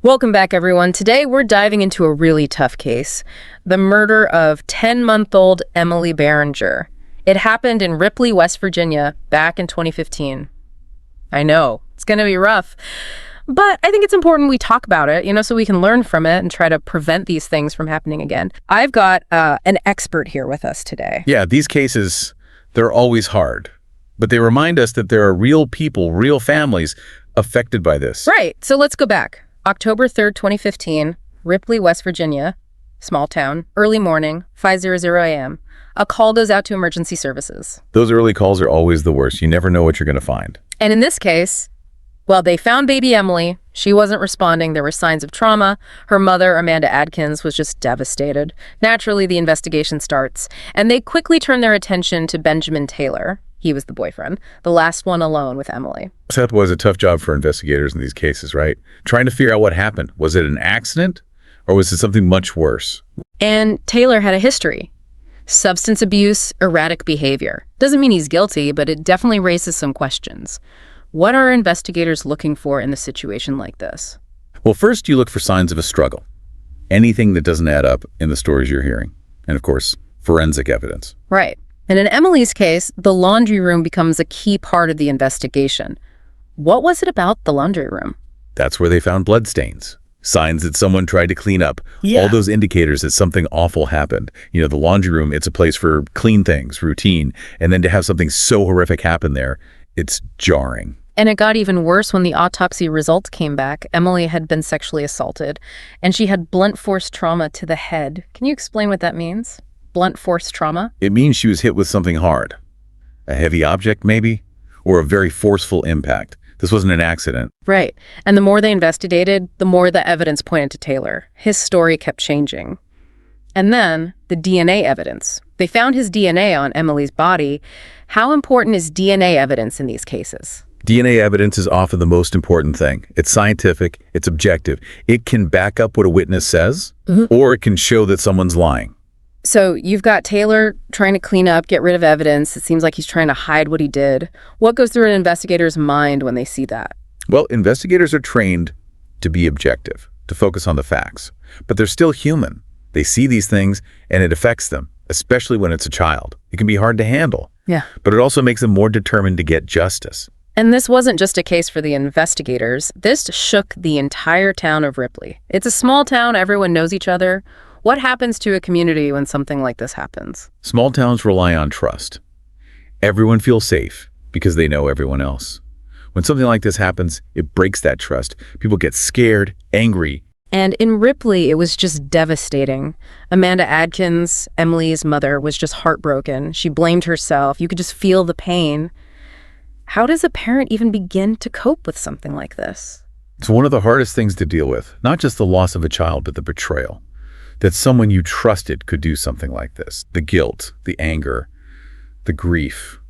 Welcome back, everyone. Today, we're diving into a really tough case, the murder of 10-month-old Emmaleigh Barringer. It happened in Ripley, West Virginia, back in 2015. I know, it's going to be rough, but I think it's important we talk about it, so we can learn from it and try to prevent these things from happening again. I've got an expert here with us today. Yeah, these cases, they're always hard, but they remind us that there are real people, real families affected by this. Right, so let's go back. October 3rd, 2015, Ripley, West Virginia, small town, early morning, 5:00 a.m. A call goes out to emergency services. Those early calls are always the worst. You never know what you're going to find. And in this case, well, they found baby Emmaleigh. She wasn't responding. There were signs of trauma. Her mother, Amanda Adkins, was just devastated. Naturally, the investigation starts, and they quickly turn their attention to Benjamin Taylor. He was the boyfriend, the last one alone with Emmaleigh. That was a tough job for investigators in these cases, right? Trying to figure out what happened. Was it an accident, or was it something much worse? And Taylor had a history. Substance abuse, erratic behavior. Doesn't mean he's guilty, but it definitely raises some questions. What are investigators looking for in a situation like this? Well, first you look for signs of a struggle. Anything that doesn't add up in the stories you're hearing. And of course, forensic evidence. Right. And in Emmaleig's case, the laundry room becomes a key part of the investigation. What was it about the laundry room? That's where they found bloodstains. Signs that someone tried to clean up. Yeah. All those indicators that something awful happened. The laundry room, it's a place for clean things, routine. And then to have something so horrific happen there, it's jarring. And it got even worse when the autopsy results came back. Emmaleigh had been sexually assaulted, and she had blunt force trauma to the head. Can you explain what that means? Blunt force trauma? It means she was hit with something hard. A heavy object, maybe? Or a very forceful impact. This wasn't an accident. Right. And the more they investigated, the more the evidence pointed to Taylor. His story kept changing. And then, the DNA evidence. They found his DNA on Emmaleig's body. How important is DNA evidence in these cases? DNA evidence is often the most important thing. It's scientific, it's objective. It can back up what a witness says, or it can show that someone's lying. So you've got Taylor trying to clean up, get rid of evidence. It seems like he's trying to hide what he did. What goes through an investigator's mind when they see that? Well, investigators are trained to be objective, to focus on the facts. But they're still human. They see these things, and it affects them, especially when it's a child. It can be hard to handle. Yeah. But it also makes them more determined to get justice. And this wasn't just a case for the investigators. This shook the entire town of Ripley. It's a small town. Everyone knows each other. What happens to a community when something like this happens? Small towns rely on trust. Everyone feels safe because they know everyone else. When something like this happens, it breaks that trust. People get scared, angry. And in Ripley, it was just devastating. Amanda Adkins, Emmaleig's mother, was just heartbroken. She blamed herself. You could just feel the pain. How does a parent even begin to cope with something like this? It's one of the hardest things to deal with, not just the loss of a child, but the betrayal. That someone you trusted could do something like this. The guilt, the anger, the grief.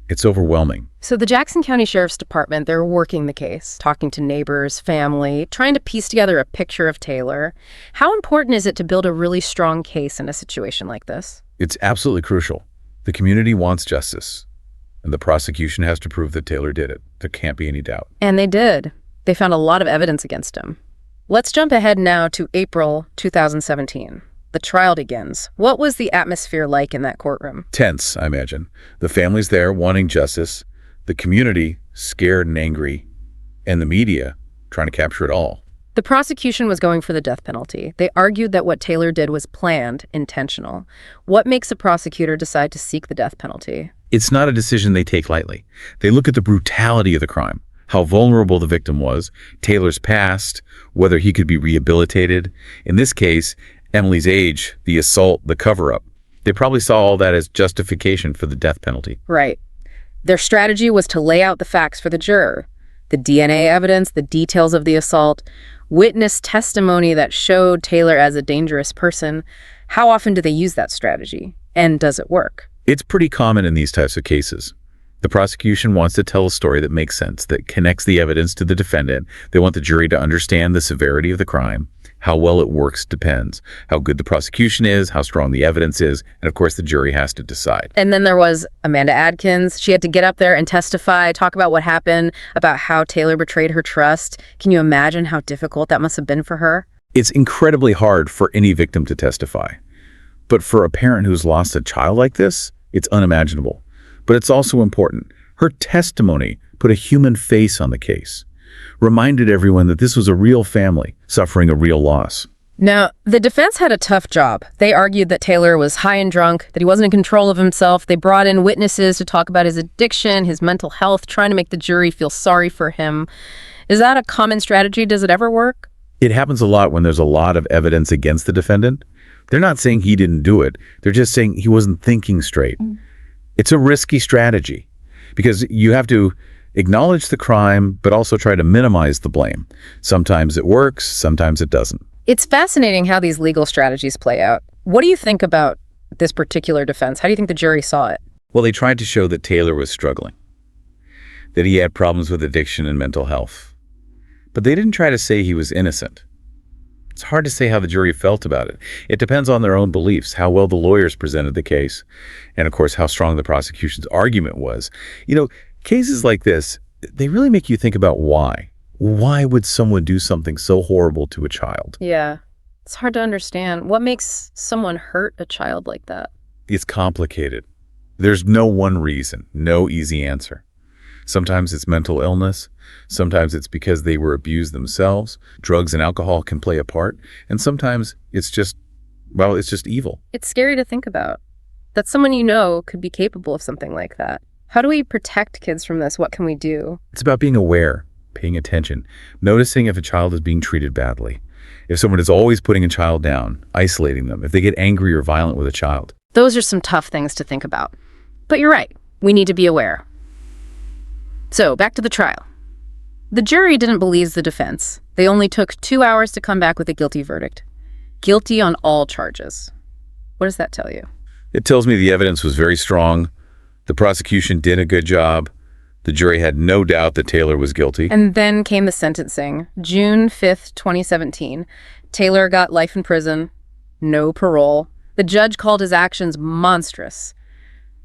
It's overwhelming. So the Jackson County Sheriff's Department, they're working the case, talking to neighbors, family, trying to piece together a picture of Taylor. How important is it to build a really strong case in a situation like this? It's absolutely crucial. The community wants justice, and the prosecution has to prove that Taylor did it. There can't be any doubt. And they did. They found a lot of evidence against him. Let's jump ahead now to April 2017. The trial begins. What was the atmosphere like in that courtroom? Tense, I imagine. The family's there wanting justice, the community scared and angry, and the media trying to capture it all. The prosecution was going for the death penalty. They argued that what Taylor did was planned, intentional. What makes a prosecutor decide to seek the death penalty? It's not a decision they take lightly. They look at the brutality of the crime, how vulnerable the victim was, Taylor's past, whether he could be rehabilitated. In this case, Emmaleig's age, the assault, the cover-up. They probably saw all that as justification for the death penalty. Right. Their strategy was to lay out the facts for the juror. The DNA evidence, the details of the assault, witness testimony that showed Taylor as a dangerous person. How often do they use that strategy? And does it work? It's pretty common in these types of cases. The prosecution wants to tell a story that makes sense, that connects the evidence to the defendant. They want the jury to understand the severity of the crime How well it works depends. How good the prosecution is, how strong the evidence is, and of course the jury has to decide. And then there was Amanda Adkins. She had to get up there and testify, talk about what happened, about how Taylor betrayed her trust. Can you imagine how difficult that must have been for her? It's incredibly hard for any victim to testify. But for a parent who's lost a child like this, it's unimaginable. But it's also important. Her testimony put a human face on the case, reminded everyone that this was a real family suffering a real loss. Now, the defense had a tough job. They argued that Taylor was high and drunk, that he wasn't in control of himself. They brought in witnesses to talk about his addiction, his mental health, trying to make the jury feel sorry for him. Is that a common strategy? Does it ever work? It happens a lot when there's a lot of evidence against the defendant. They're not saying he didn't do it. They're just saying he wasn't thinking straight. It's a risky strategy because you have to acknowledge the crime, but also try to minimize the blame. Sometimes it works, sometimes it doesn't. It's fascinating how these legal strategies play out. What do you think about this particular defense? How do you think the jury saw it? Well, they tried to show that Taylor was struggling, that he had problems with addiction and mental health. But they didn't try to say he was innocent. It's hard to say how the jury felt about it. It depends on their own beliefs, how well the lawyers presented the case, and of course, how strong the prosecution's argument was. Cases like this, they really make you think about why. Why would someone do something so horrible to a child? Yeah, it's hard to understand. What makes someone hurt a child like that? It's complicated. There's no one reason, no easy answer. Sometimes it's mental illness. Sometimes it's because they were abused themselves. Drugs and alcohol can play a part. And sometimes it's just evil. It's scary to think about that someone you know could be capable of something like that. How do we protect kids from this? What can we do? It's about being aware, paying attention, noticing if a child is being treated badly. If someone is always putting a child down, isolating them, if they get angry or violent with a child. Those are some tough things to think about. But you're right. We need to be aware. So, back to the trial. The jury didn't believe the defense. They only took 2 hours to come back with a guilty verdict. Guilty on all charges. What does that tell you? It tells me the evidence was very strong. The prosecution did a good job. The jury had no doubt that Taylor was guilty. And then came the sentencing. June 5th, 2017. Taylor got life in prison. No parole. The judge called his actions monstrous.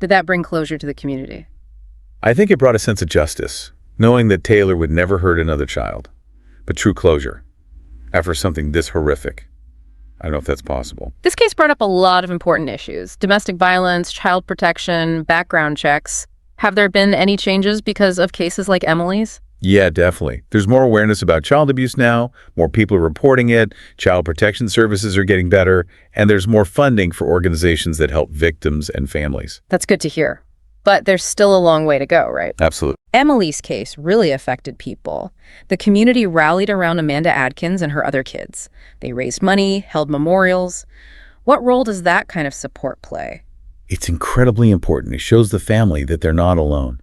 Did that bring closure to the community? I think it brought a sense of justice, knowing that Taylor would never hurt another child. But true closure, after something this horrific. I don't know if that's possible. This case brought up a lot of important issues. Domestic violence, child protection, background checks. Have there been any changes because of cases like Emmaleig's? Yeah, definitely. There's more awareness about child abuse now, more people are reporting it, child protection services are getting better, and there's more funding for organizations that help victims and families. That's good to hear. But there's still a long way to go, right? Absolutely. Emmaleig's case really affected people. The community rallied around Amanda Adkins and her other kids. They raised money, held memorials. What role does that kind of support play? It's incredibly important. It shows the family that they're not alone,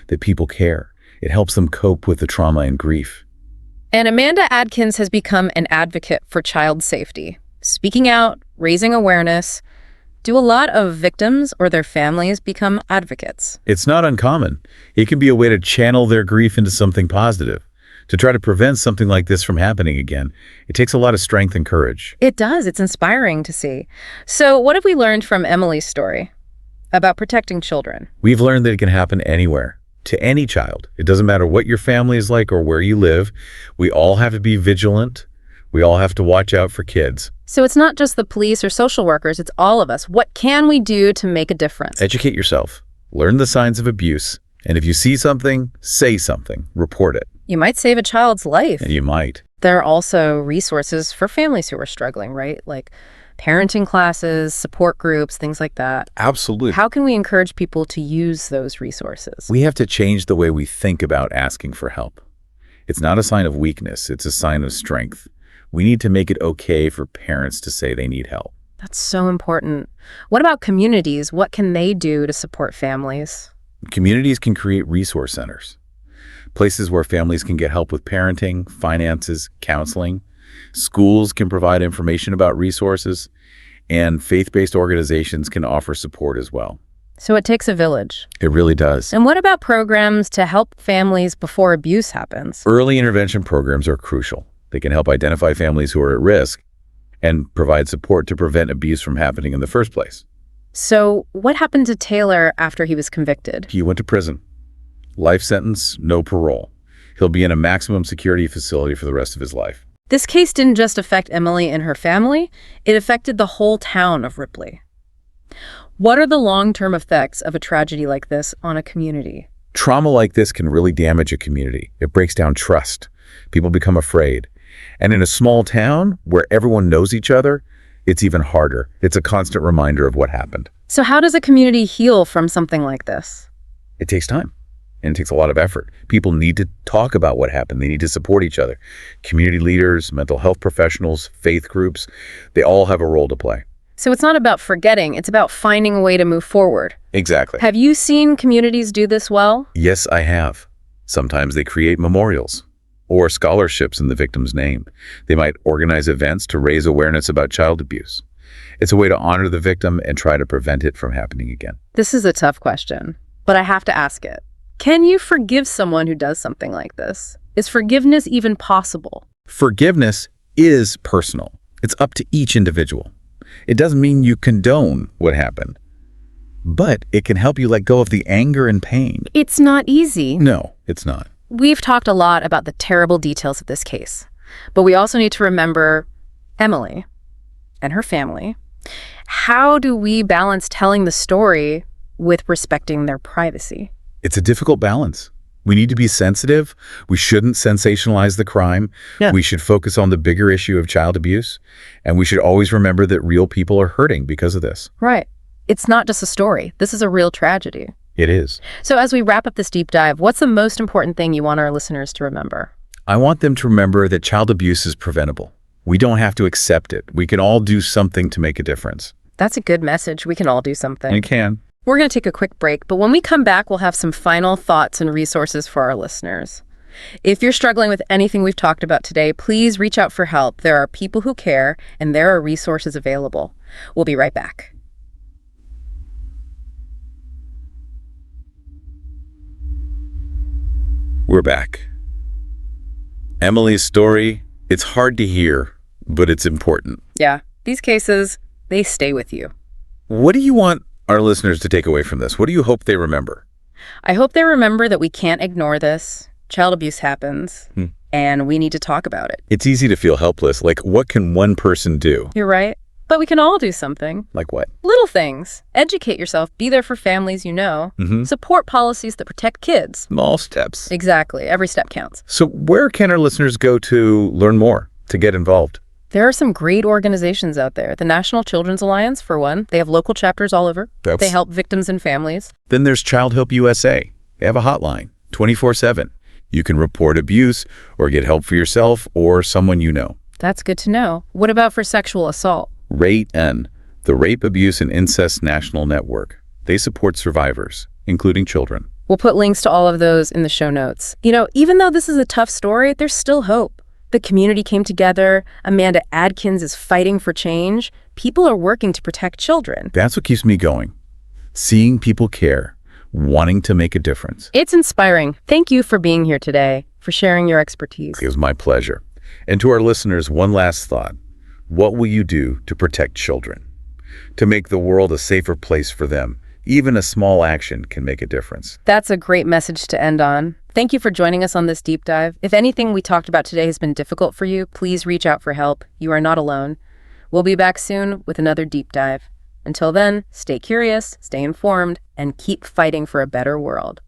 that people care. It helps them cope with the trauma and grief. And Amanda Adkins has become an advocate for child safety, speaking out, raising awareness. Do a lot of victims or their families become advocates? It's not uncommon. It can be a way to channel their grief into something positive, to try to prevent something like this from happening again. It takes a lot of strength and courage. It does. It's inspiring to see. So what have we learned from Emmaleig's story about protecting children? We've learned that it can happen anywhere, to any child. It doesn't matter what your family is like or where you live. We all have to be vigilant. We all have to watch out for kids. So it's not just the police or social workers, it's all of us. What can we do to make a difference? Educate yourself. Learn the signs of abuse. And if you see something, say something. Report it. You might save a child's life. And you might. There are also resources for families who are struggling, right? Like parenting classes, support groups, things like that. Absolutely. How can we encourage people to use those resources? We have to change the way we think about asking for help. It's not a sign of weakness. It's a sign of strength. We need to make it okay for parents to say they need help. That's so important. What about communities? What can they do to support families? Communities can create resource centers, places where families can get help with parenting, finances, counseling. Schools can provide information about resources, and faith-based organizations can offer support as well. So it takes a village. It really does. And what about programs to help families before abuse happens? Early intervention programs are crucial. They can help identify families who are at risk and provide support to prevent abuse from happening in the first place. So what happened to Taylor after he was convicted? He went to prison. Life sentence, no parole. He'll be in a maximum security facility for the rest of his life. This case didn't just affect Emmaleigh and her family, it affected the whole town of Ripley. What are the long-term effects of a tragedy like this on a community? Trauma like this can really damage a community. It breaks down trust. People become afraid. And in a small town where everyone knows each other, it's even harder. It's a constant reminder of what happened. So how does a community heal from something like this? It takes time. And it takes a lot of effort. People need to talk about what happened. They need to support each other. Community leaders, mental health professionals, faith groups, they all have a role to play. So it's not about forgetting, it's about finding a way to move forward. Exactly. Have you seen communities do this well? Yes, I have. Sometimes they create memorials or scholarships in the victim's name. They might organize events to raise awareness about child abuse. It's a way to honor the victim and try to prevent it from happening again. This is a tough question, but I have to ask it. Can you forgive someone who does something like this? Is forgiveness even possible? Forgiveness is personal. It's up to each individual. It doesn't mean you condone what happened, but it can help you let go of the anger and pain. It's not easy. No, it's not. We've talked a lot about the terrible details of this case, but we also need to remember Emmaleigh and her family. How do we balance telling the story with respecting their privacy? It's a difficult balance. We need to be sensitive. We shouldn't sensationalize the crime. Yeah. We should focus on the bigger issue of child abuse. And we should always remember that real people are hurting because of this. Right. It's not just a story. This is a real tragedy. It is. So as we wrap up this deep dive, what's the most important thing you want our listeners to remember? I want them to remember that child abuse is preventable. We don't have to accept it. We can all do something to make a difference. That's a good message. We can all do something. We can. We're going to take a quick break, but when we come back, we'll have some final thoughts and resources for our listeners. If you're struggling with anything we've talked about today, please reach out for help. There are people who care, and there are resources available. We'll be right back. We're back. Emmaleig's story, it's hard to hear, but it's important. Yeah, these cases, they stay with you. What do you want our listeners to take away from this? What do you hope they remember? I hope they remember that we can't ignore this. Child abuse happens, and we need to talk about it. It's easy to feel helpless. Like, what can one person do? You're right. But we can all do something. Like what? Little things. Educate yourself. Be there for families you know. Support policies that protect kids. Small steps. Exactly. Every step counts. So where can our listeners go to learn more, to get involved? There are some great organizations out there. The National Children's Alliance, for one. They have local chapters all over. They help victims and families. Then there's Child Help USA. They have a hotline, 24/7. You can report abuse or get help for yourself or someone you know. That's good to know. What about for sexual assault? RATE-N, the Rape, Abuse, and Incest National Network. They support survivors, including children. We'll put links to all of those in the show notes. You know, even though this is a tough story, there's still hope. The community came together. Amanda Adkins is fighting for change. People are working to protect children. That's what keeps me going. Seeing people care, wanting to make a difference. It's inspiring. Thank you for being here today, for sharing your expertise. It was my pleasure. And to our listeners, one last thought. What will you do to protect children? To make the world a safer place for them? Even a small action can make a difference. That's a great message to end on. Thank you for joining us on this deep dive. If anything we talked about today has been difficult for you, please reach out for help. You are not alone. We'll be back soon with another deep dive. Until then, stay curious, stay informed, and keep fighting for a better world.